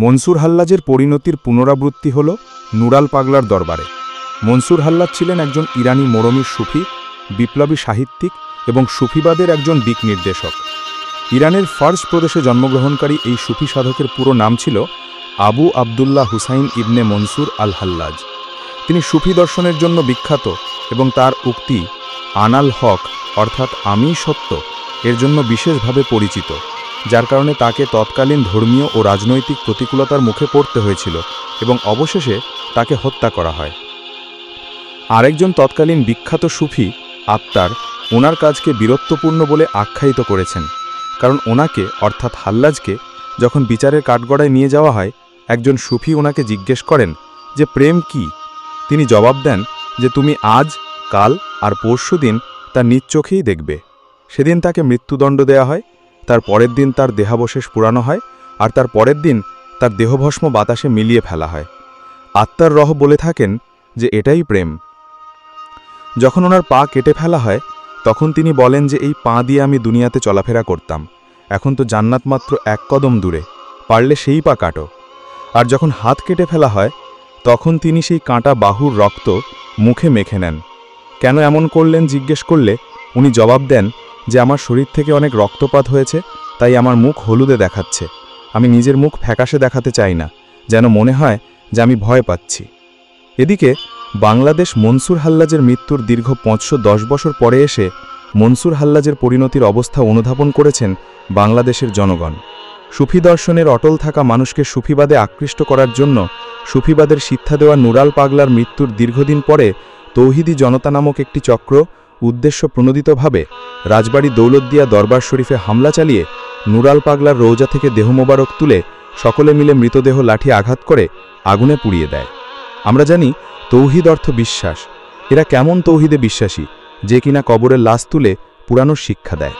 মনসুর হাল্লাজের পরিণতির পুনরাবৃত্তি হল নুরাল পাগলার দরবারে। মনসুর হাল্লাজ ছিলেন একজন ইরানি মরমী সুফি, বিপ্লবী সাহিত্যিক এবং সুফিবাদের একজন দিক নির্দেশক। ইরানের ফার্স প্রদেশে জন্মগ্রহণকারী এই সুফি সাধকের পুরো নাম ছিল আবু আবদুল্লাহ হুসাইন ইবনে মনসুর আল হাল্লাজ। তিনি সুফি দর্শনের জন্য বিখ্যাত এবং তার উক্তি আনাল হক অর্থাৎ আমি সত্য এর জন্য বিশেষভাবে পরিচিত, যার কারণে তাকে তৎকালীন ধর্মীয় ও রাজনৈতিক প্রতিকূলতার মুখে পড়তে হয়েছিল এবং অবশেষে তাকে হত্যা করা হয়। আরেকজন তৎকালীন বিখ্যাত সুফি আত্মার ওনার কাজকে বীরত্বপূর্ণ বলে আখ্যায়িত করেছেন, কারণ ওনাকে অর্থাৎ হাল্লাজকে যখন বিচারের কাঠগড়ায় নিয়ে যাওয়া হয়, একজন সুফি ওনাকে জিজ্ঞেস করেন যে প্রেম কি। তিনি জবাব দেন যে তুমি আজ, কাল আর পরশু দিন তা নিজ চোখেই দেখবে। সেদিন তাকে মৃত্যুদণ্ড দেয়া হয়, তার পরের দিন তার দেহাবশেষ পুরানো হয়, আর তার পরের দিন তার দেহভস্ম বাতাসে মিলিয়ে ফেলা হয়। আত্মার রহ বলে থাকেন যে এটাই প্রেম। যখন ওনার পা কেটে ফেলা হয়, তখন তিনি বলেন যে এই পা দিয়ে আমি দুনিয়াতে চলাফেরা করতাম, এখন তো জান্নাত মাত্র এক কদম দূরে, পারলে সেই পা কাটো। আর যখন হাত কেটে ফেলা হয়, তখন তিনি সেই কাঁটা বাহুর রক্ত মুখে মেখে নেন। কেন এমন করলেন জিজ্ঞেস করলে উনি জবাব দেন যে আমার শরীর থেকে অনেক রক্তপাত হয়েছে, তাই আমার মুখ হলুদে দেখাচ্ছে। আমি নিজের মুখ ফ্যাকাশে দেখাতে চাই না, যেন মনে হয় যে আমি ভয় পাচ্ছি। এদিকে বাংলাদেশ মনসুর হাল্লাজের মৃত্যুর দীর্ঘ ৫১০ বছর পরে এসে মনসুর হাল্লাজের পরিণতির অবস্থা অনুধাবন করেছেন বাংলাদেশের জনগণ। সুফি দর্শনের অটল থাকা মানুষকে সুফিবাদে আকৃষ্ট করার জন্য সুফিবাদের শিক্ষা দেওয়া নুরাল পাগলার মৃত্যুর দীর্ঘদিন পরে তৌহিদি জনতা নামক একটি চক্র উদ্দেশ্য প্রণোদিতভাবে রাজবাড়ী দৌলতদিয়া দরবার শরীফে হামলা চালিয়ে নুরাল পাগলার রৌজা থেকে দেহ মোবারক তুলে সকলে মিলে মৃতদেহ লাঠি আঘাত করে আগুনে পুড়িয়ে দেয়। আমরা জানি তৌহিদ অর্থ বিশ্বাস। এরা কেমন তৌহিদে বিশ্বাসী যে কিনা কবরের লাশ তুলে পুরানোর শিক্ষা দেয়।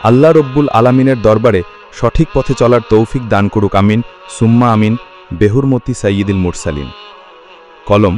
আল্লাহ রব্বুল আলামিনের দরবারে সঠিক পথে চলার তৌফিক দান করুক, আমিন সুম্মা আমিন। বেহুরমতি সাইয়্যিদুল মুরসালিন। কলম